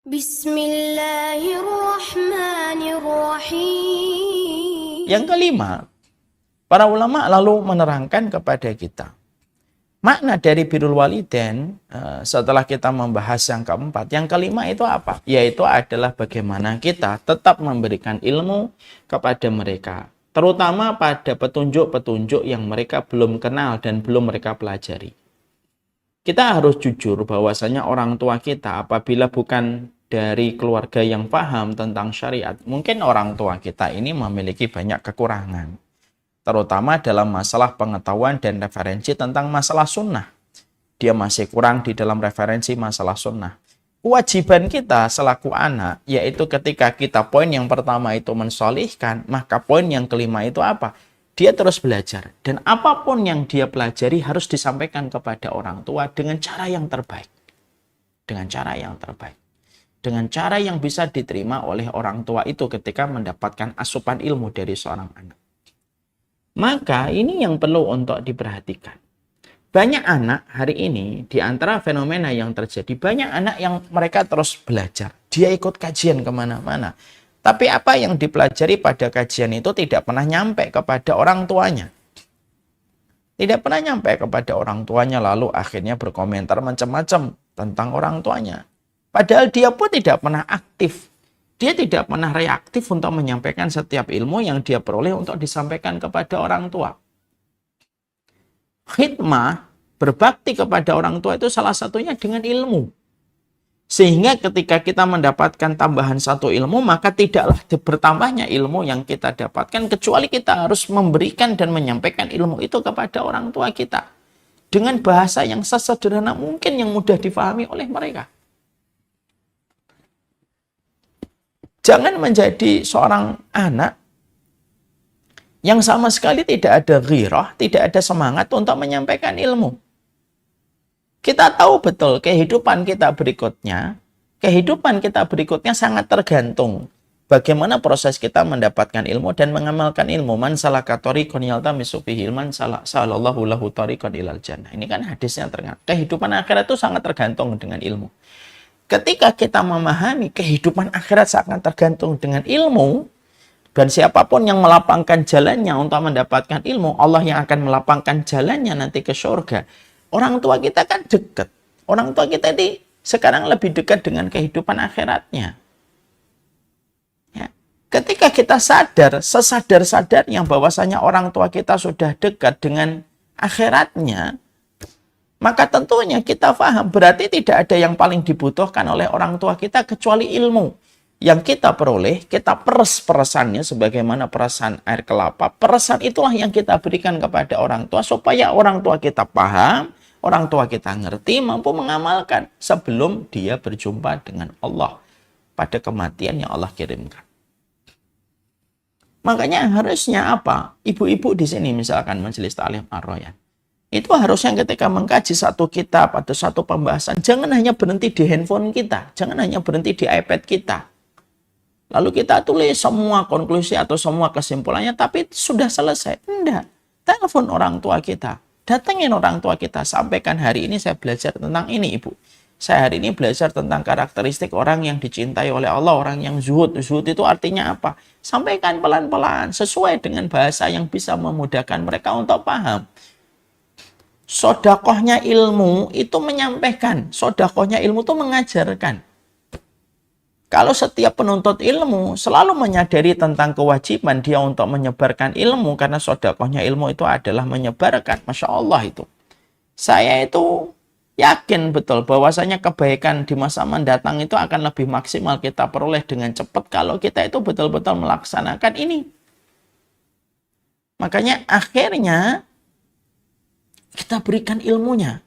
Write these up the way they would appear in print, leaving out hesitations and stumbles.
Bismillahirrahmanirrahim. Yang kelima, para ulama lalu menerangkan kepada kita makna dari birrul walidain. Setelah kita membahas yang keempat, yang kelima itu apa? Yaitu adalah bagaimana kita tetap memberikan ilmu kepada mereka, terutama pada petunjuk-petunjuk yang mereka belum kenal dan belum mereka pelajari. Kita harus jujur bahwasanya orang tua kita apabila bukan dari keluarga yang paham tentang syariat, mungkin orang tua kita ini memiliki banyak kekurangan, terutama dalam masalah pengetahuan dan referensi tentang masalah sunnah. Dia masih kurang di dalam referensi masalah sunnah. Kewajiban kita selaku anak, yaitu ketika kita poin yang pertama itu mensolihkan, maka poin yang kelima itu apa? Dia terus belajar. Dan apapun yang dia pelajari harus disampaikan kepada orang tua dengan cara yang terbaik. Dengan cara yang terbaik. Dengan cara yang bisa diterima oleh orang tua itu ketika mendapatkan asupan ilmu dari seorang anak. Maka ini yang perlu untuk diperhatikan. Banyak anak hari ini, di antara fenomena yang terjadi, banyak anak yang mereka terus belajar. Dia ikut kajian kemana-mana. Tapi apa yang dipelajari pada kajian itu tidak pernah nyampe kepada orang tuanya. Tidak pernah nyampe kepada orang tuanya, lalu akhirnya berkomentar macam-macam tentang orang tuanya. Padahal dia pun tidak pernah aktif. Dia tidak pernah reaktif untuk menyampaikan setiap ilmu yang dia peroleh untuk disampaikan kepada orang tua. Khidmah, berbakti kepada orang tua itu salah satunya dengan ilmu. Sehingga ketika kita mendapatkan tambahan satu ilmu, maka tidaklah bertambahnya ilmu yang kita dapatkan, kecuali kita harus memberikan dan menyampaikan ilmu itu kepada orang tua kita. Dengan bahasa yang sesederhana mungkin, yang mudah difahami oleh mereka. Jangan menjadi seorang anak yang sama sekali tidak ada ghirah, tidak ada semangat untuk menyampaikan ilmu. Kita tahu betul kehidupan kita berikutnya sangat tergantung bagaimana proses kita mendapatkan ilmu dan mengamalkan ilmu. Man salaka thariqan yaltamisu fihi ilman salallahu lahu thariqan ilal jannah. Ini kan hadisnya ternyata. Kehidupan akhirat itu sangat tergantung dengan ilmu. Ketika kita memahami kehidupan akhirat sangat tergantung dengan ilmu, dan siapapun yang melapangkan jalannya untuk mendapatkan ilmu, Allah yang akan melapangkan jalannya nanti ke surga. Orang tua kita kan dekat. Orang tua kita ini sekarang lebih dekat dengan kehidupan akhiratnya. Ya. Ketika kita sadar, sesadar-sadarnya bahwasanya orang tua kita sudah dekat dengan akhiratnya, maka tentunya kita paham, berarti tidak ada yang paling dibutuhkan oleh orang tua kita kecuali ilmu. Yang kita peroleh, kita peres-peresannya sebagaimana peresan air kelapa. Peresan itulah yang kita berikan kepada orang tua supaya orang tua kita paham, orang tua kita ngerti, mampu mengamalkan sebelum dia berjumpa dengan Allah pada kematian yang Allah kirimkan. Makanya harusnya apa? Ibu-ibu di sini misalkan Majelis Ta'lim Ar-Royan, itu harusnya ketika mengkaji satu kitab atau satu pembahasan, jangan hanya berhenti di handphone kita, jangan hanya berhenti di iPad kita. Lalu kita tulis semua konklusi atau semua kesimpulannya, tapi sudah selesai. Tidak. Telepon orang tua kita. Datengin orang tua kita. Sampaikan, hari ini saya belajar tentang ini, Ibu. Saya hari ini belajar tentang karakteristik orang yang dicintai oleh Allah, orang yang zuhud. Zuhud itu artinya apa? Sampaikan pelan-pelan, sesuai dengan bahasa yang bisa memudahkan mereka untuk paham. Sodakohnya ilmu itu menyampaikan. Sodakohnya ilmu itu mengajarkan. Kalau setiap penuntut ilmu selalu menyadari tentang kewajiban dia untuk menyebarkan ilmu, karena sedekahnya ilmu itu adalah menyebarkan, Masya Allah itu. Saya itu yakin betul bahwasanya kebaikan di masa mendatang itu akan lebih maksimal kita peroleh dengan cepat kalau kita itu betul-betul melaksanakan ini. Makanya akhirnya kita berikan ilmunya.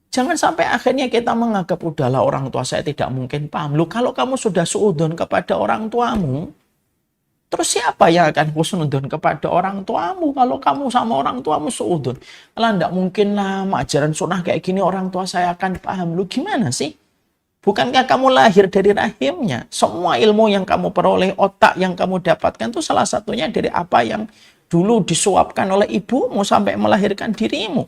Jangan sampai akhirnya kita menganggap, udahlah orang tua saya tidak mungkin paham. Loh, kalau kamu sudah suudon kepada orang tuamu, terus siapa yang akan husnudon kepada orang tuamu kalau kamu sama orang tuamu suudon? Lah, tidak mungkin lah ajaran sunnah kayak gini orang tua saya akan paham. Lu gimana sih? Bukankah kamu lahir dari rahimnya? Semua ilmu yang kamu peroleh, otak yang kamu dapatkan itu salah satunya dari apa yang dulu disuapkan oleh ibumu sampai melahirkan dirimu.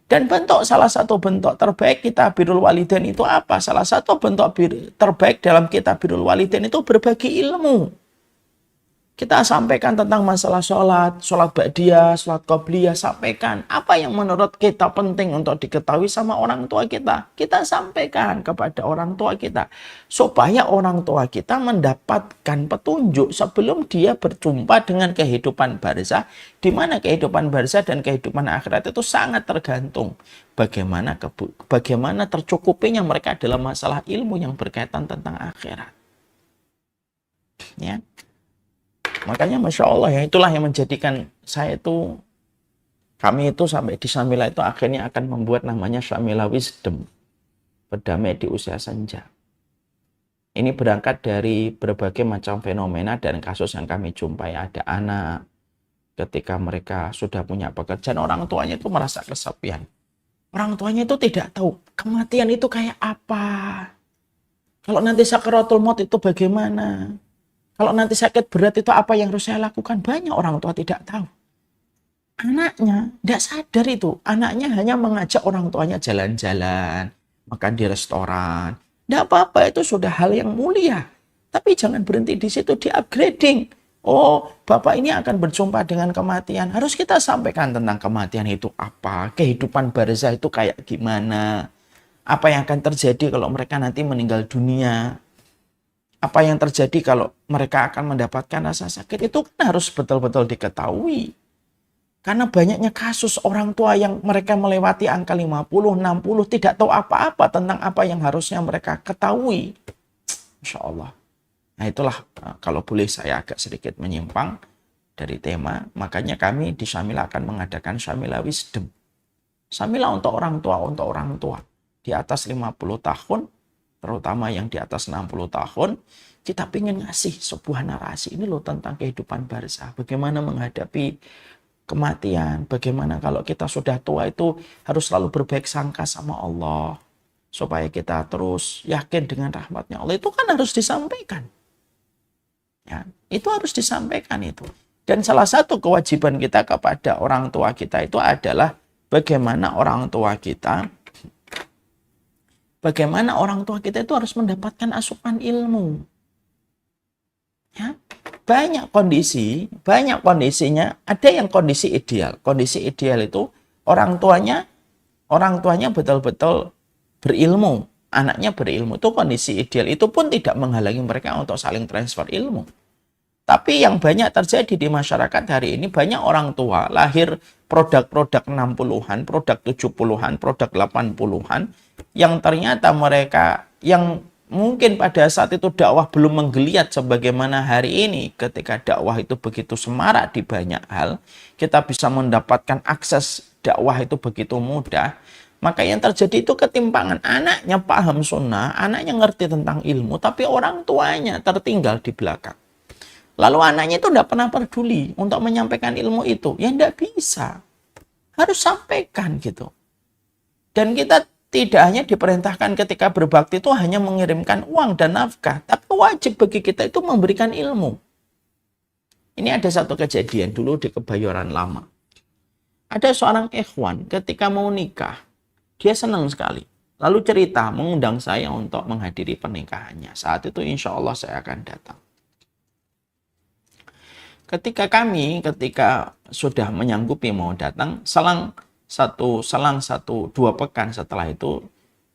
Dan salah satu bentuk terbaik kita birrul walidain itu apa? Salah satu bentuk terbaik dalam kita birrul walidain itu berbagi ilmu. Kita sampaikan tentang masalah sholat ba'diyah, sholat qobliyah, sampaikan apa yang menurut kita penting untuk diketahui sama orang tua kita. Kita sampaikan kepada orang tua kita. Supaya orang tua kita mendapatkan petunjuk sebelum dia berjumpa dengan kehidupan barzah. Di mana kehidupan barzah dan kehidupan akhirat itu sangat tergantung. Bagaimana tercukupinya mereka dalam masalah ilmu yang berkaitan tentang akhirat. Ya. Makanya Masya Allah ya, itulah yang menjadikan kami itu sampai di Syamila itu akhirnya akan membuat namanya Syamila Wisdom, berdamai di usia senja. Ini berangkat dari berbagai macam fenomena dan kasus yang kami jumpai. Ada anak, ketika mereka sudah punya pekerjaan, orang tuanya itu merasa kesepian. Orang tuanya itu tidak tahu kematian itu kayak apa. Kalau nanti sakaratul maut itu bagaimana. Kalau nanti sakit berat itu apa yang harus saya lakukan? Banyak orang tua tidak tahu. Anaknya tidak sadar itu. Anaknya hanya mengajak orang tuanya jalan-jalan, makan di restoran. Tidak apa-apa, itu sudah hal yang mulia. Tapi jangan berhenti di situ, di-upgrading. Oh, Bapak ini akan berjumpa dengan kematian. Harus kita sampaikan tentang kematian itu apa. Kehidupan barzah itu kayak gimana. Apa yang akan terjadi kalau mereka nanti meninggal dunia. Apa yang terjadi kalau mereka akan mendapatkan rasa sakit, itu kan harus betul-betul diketahui. Karena banyaknya kasus orang tua yang mereka melewati angka 50, 60, tidak tahu apa-apa tentang apa yang harusnya mereka ketahui. Masya Allah. Nah itulah, kalau boleh saya agak sedikit menyimpang dari tema, makanya kami di Syamila akan mengadakan Syamila Wisdom. Syamila untuk orang tua. Di atas 50 tahun, terutama yang di atas 60 tahun, kita ingin ngasih sebuah narasi ini loh tentang kehidupan barzah. Bagaimana menghadapi kematian, bagaimana kalau kita sudah tua itu harus selalu berbaik sangka sama Allah. Supaya kita terus yakin dengan rahmatnya Allah, itu kan harus disampaikan. Ya, itu harus disampaikan itu. Dan salah satu kewajiban kita kepada orang tua kita itu adalah bagaimana orang tua kita itu harus mendapatkan asupan ilmu. Ya, banyak kondisinya, ada yang kondisi ideal. Kondisi ideal itu orang tuanya betul-betul berilmu, anaknya berilmu. Itu kondisi ideal. Itu pun tidak menghalangi mereka untuk saling transfer ilmu. Tapi yang banyak terjadi di masyarakat hari ini, banyak orang tua lahir produk-produk 60-an, produk 70-an, produk 80-an, yang ternyata mereka yang mungkin pada saat itu dakwah belum menggeliat sebagaimana hari ini, ketika dakwah itu begitu semarak di banyak hal, kita bisa mendapatkan akses dakwah itu begitu mudah, maka yang terjadi itu ketimpangan. Anaknya paham sunnah, anaknya ngerti tentang ilmu, tapi orang tuanya tertinggal di belakang. Lalu anaknya itu tidak pernah peduli untuk menyampaikan ilmu itu. Ya tidak bisa. Harus sampaikan gitu. Dan kita tidak hanya diperintahkan ketika berbakti itu hanya mengirimkan uang dan nafkah. Tapi wajib bagi kita itu memberikan ilmu. Ini ada satu kejadian dulu di Kebayoran Lama. Ada seorang ikhwan ketika mau nikah. Dia senang sekali. Lalu cerita mengundang saya untuk menghadiri pernikahannya. Saat itu insya Allah saya akan datang. Ketika sudah menyanggupi mau datang, selang 2 pekan setelah itu,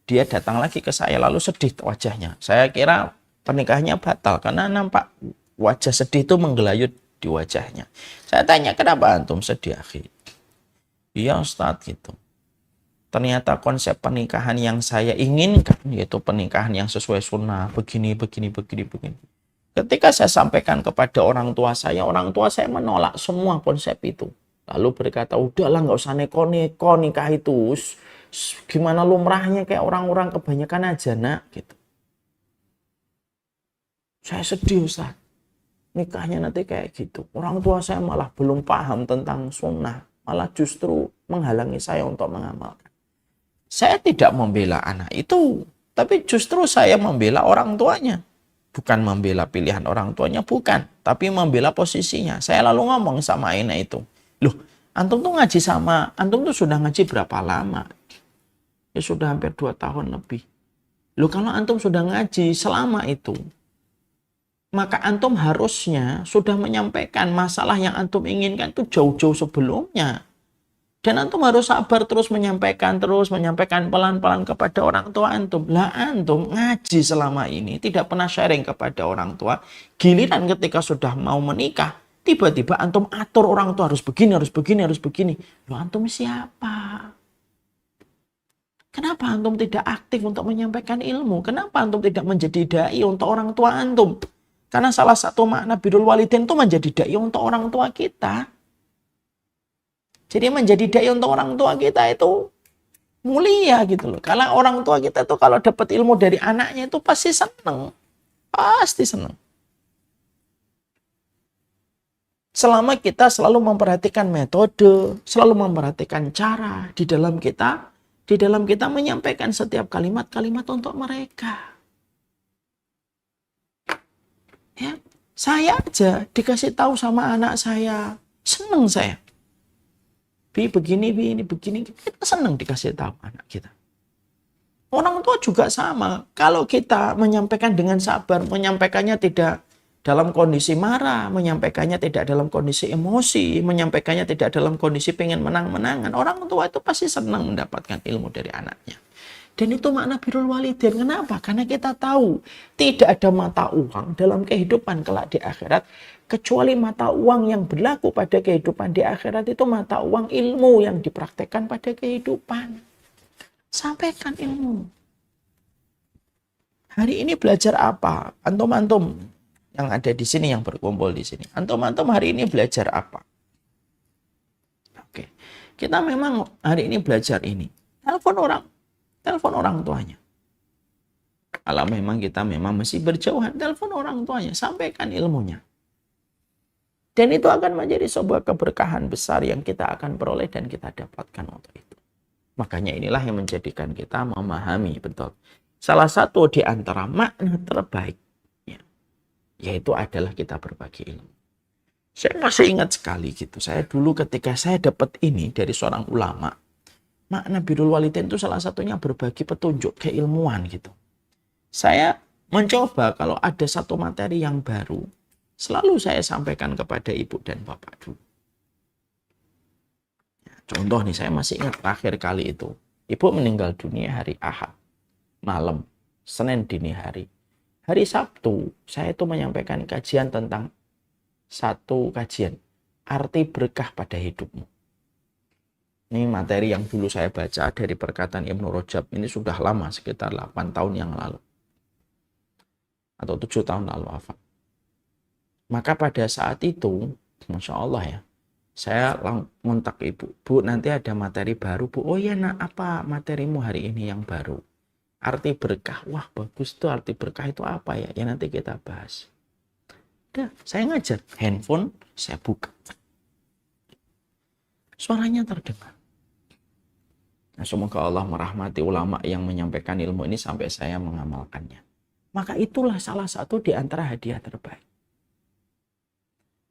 dia datang lagi ke saya, lalu sedih wajahnya. Saya kira pernikahannya batal, karena nampak wajah sedih itu menggelayut di wajahnya. Saya tanya, kenapa antum sedih, akhi? Iya Ustadz, gitu. Ternyata konsep pernikahan yang saya inginkan, yaitu pernikahan yang sesuai sunnah, begini. Ketika saya sampaikan kepada orang tua saya menolak semua konsep itu. Lalu berkata, udahlah nggak usah neko-neko nikah itu. Gimana lumrahnya kayak orang-orang kebanyakan aja nak. Gitu. Saya sedih Ustaz. Nikahnya nanti kayak gitu. Orang tua saya malah belum paham tentang sunnah. Malah justru menghalangi saya untuk mengamalkan. Saya tidak membela anak itu. Tapi justru saya membela orang tuanya. Bukan membela pilihan orang tuanya, bukan. Tapi membela posisinya. Saya lalu ngomong sama Aina itu. Loh, Antum tuh ngaji sama, antum tuh sudah ngaji berapa lama? Ya sudah hampir 2 tahun lebih. Loh kalau antum sudah ngaji selama itu, maka antum harusnya sudah menyampaikan masalah yang antum inginkan itu jauh-jauh sebelumnya. Dan antum harus sabar terus menyampaikan pelan-pelan kepada orang tua antum. Lah antum ngaji selama ini tidak pernah sharing kepada orang tua. Giliran ketika sudah mau menikah, tiba-tiba antum atur orang tua harus begini, harus begini, harus begini. Loh antum siapa? Kenapa antum tidak aktif untuk menyampaikan ilmu? Kenapa antum tidak menjadi dai untuk orang tua antum? Karena salah satu makna birrul walidain itu menjadi dai untuk orang tua kita. Jadi menjadi dai untuk orang tua kita itu mulia gitu loh. Kalau orang tua kita tuh kalau dapat ilmu dari anaknya itu pasti seneng. Pasti seneng. Selama kita selalu memperhatikan metode, selalu memperhatikan cara di dalam kita menyampaikan setiap kalimat-kalimat untuk mereka. Ya, saya aja dikasih tahu sama anak saya, seneng saya. Begini, ini begini, kita senang dikasih tahu anak kita. Orang tua juga sama. Kalau kita menyampaikan dengan sabar, menyampaikannya tidak dalam kondisi marah, menyampaikannya tidak dalam kondisi emosi, menyampaikannya tidak dalam kondisi pengen menang-menangan, orang tua itu pasti senang mendapatkan ilmu dari anaknya. Dan itu makna birrul walidain. Kenapa? Karena kita tahu tidak ada mata uang dalam kehidupan kelak di akhirat kecuali mata uang yang berlaku pada kehidupan di akhirat itu mata uang ilmu yang dipraktekkan pada kehidupan. Sampaikan ilmu. Hari ini belajar apa? Antum-antum yang ada di sini, yang berkumpul di sini. Antum-antum hari ini belajar apa? Oke. Kita memang hari ini belajar ini. Telepon orang tuanya. Kalau memang kita masih berjauhan, telepon orang tuanya, sampaikan ilmunya. Dan itu akan menjadi sebuah keberkahan besar yang kita akan peroleh dan kita dapatkan untuk itu. Makanya inilah yang menjadikan kita memahami betul. Salah satu di antara makna terbaik, yaitu adalah kita berbagi ilmu. Saya masih ingat sekali gitu. Saya dulu ketika saya dapat ini dari seorang ulama, makna birrul walidain itu salah satunya berbagi petunjuk keilmuan gitu. Saya mencoba kalau ada satu materi yang baru, selalu saya sampaikan kepada ibu dan bapak dulu. Contoh nih, saya masih ingat terakhir kali itu. Ibu meninggal dunia hari Ahad, malam, Senin dini hari. Hari Sabtu, saya itu menyampaikan kajian tentang satu kajian, arti berkah pada hidupmu. Ini materi yang dulu saya baca dari perkataan Ibnu Rajab. Ini sudah lama, sekitar 8 tahun yang lalu. Atau 7 tahun lalu wafat. Maka pada saat itu, Masya Allah ya, saya ngontak ibu. Bu, nanti ada materi baru, Bu. Oh iya, nak, apa materimu hari ini yang baru? Arti berkah. Wah, bagus tuh arti berkah itu apa ya? Ya nanti kita bahas. Udah, saya ngajar. Handphone, saya buka. Suaranya terdengar. Nah, semoga Allah merahmati ulama yang menyampaikan ilmu ini sampai saya mengamalkannya. Maka itulah salah satu di antara hadiah terbaik.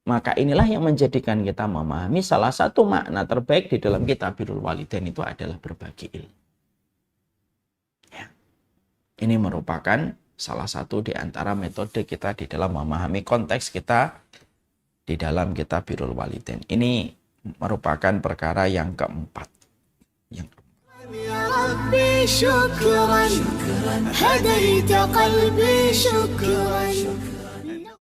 Maka inilah yang menjadikan kita memahami salah satu makna terbaik di dalam kitab birrul walidain itu adalah berbagi ilmu. Ya. Ini merupakan salah satu di antara metode kita di dalam memahami konteks kita di dalam kitab birrul walidain. Ini merupakan perkara yang keempat. يا ربي شكرا هديت قلبي شكرا